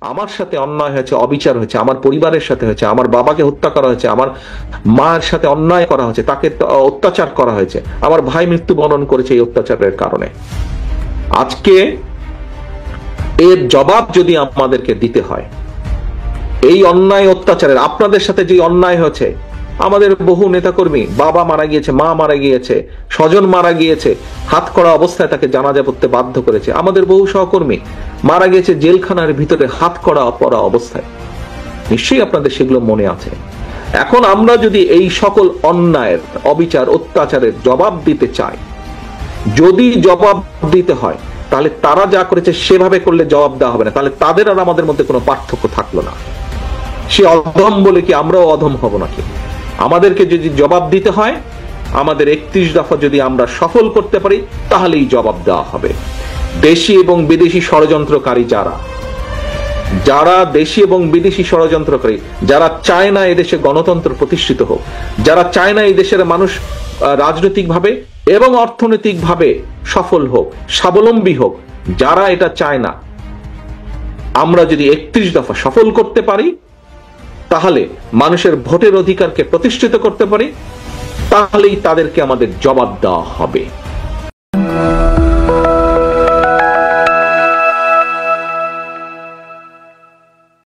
আমার সাথে অন্যায় হয়েছে, অবিচার হয়েছে, আমার পরিবারের সাথে হয়েছে, আমার বাবাকে হত্যা করা হয়েছে, আমার মায়ের সাথে অন্যায় করা হয়েছে, তাকে অত্যাচার করা হয়েছে, আমার ভাই মৃত্যুবরণ করেছে এই অত্যাচারের কারণে। আজকে এর জবাব যদি আমাদেরকে দিতে হয়, এই অন্যায় অত্যাচারের, আপনাদের সাথে যে অন্যায় হয়েছে, আমাদের বহু নেতাকর্মী, বাবা মারা গিয়েছে, মা মারা গিয়েছে, স্বজন মারা গিয়েছে, হাত করা অবস্থায় তাকে জানাজা পড়তে বাধ্য করেছে, আমাদের বহু সহকর্মী মারা গেছে জেলখানার ভিতরে হাত করা পড়া অবস্থায়। নিশ্চয়ই আপনাদের সেগুলো মনে আছে। এখন আমরা যদি এই সকল অন্যায়ের, অবিচার, অত্যাচারের জবাব দিতে চাই, যদি জবাব দিতে হয়, তাহলে তারা যা করেছে সেভাবে করলে জবাব দেওয়া হবে না, তাহলে তাদের আর আমাদের মধ্যে কোনো পার্থক্য থাকলো না। সে অধম বলে কি আমরাও অধম হব নাকি? আমাদেরকে যদি জবাব দিতে হয়, আমাদের 31 দফা যদি আমরা সফল করতে পারি, তাহলেই জবাব দেওয়া হবে। দেশি এবং বিদেশি ষড়যন্ত্রকারী যারা দেশি এবং বিদেশি ষড়যন্ত্রকারী, যারা চায় না এদেশে গণতন্ত্র প্রতিষ্ঠিত হোক, যারা চায় না এই দেশের মানুষ রাজনৈতিকভাবে এবং অর্থনৈতিকভাবে সফল হোক, স্বাবলম্বী হোক, যারা এটা চায় না, আমরা যদি 31 দফা সফল করতে পারি, তাহলে মানুষের ভোটের অধিকারকে প্রতিষ্ঠিত করতে পারি, তাহলেই তাদেরকে আমাদের জবাব দেওয়া হবে।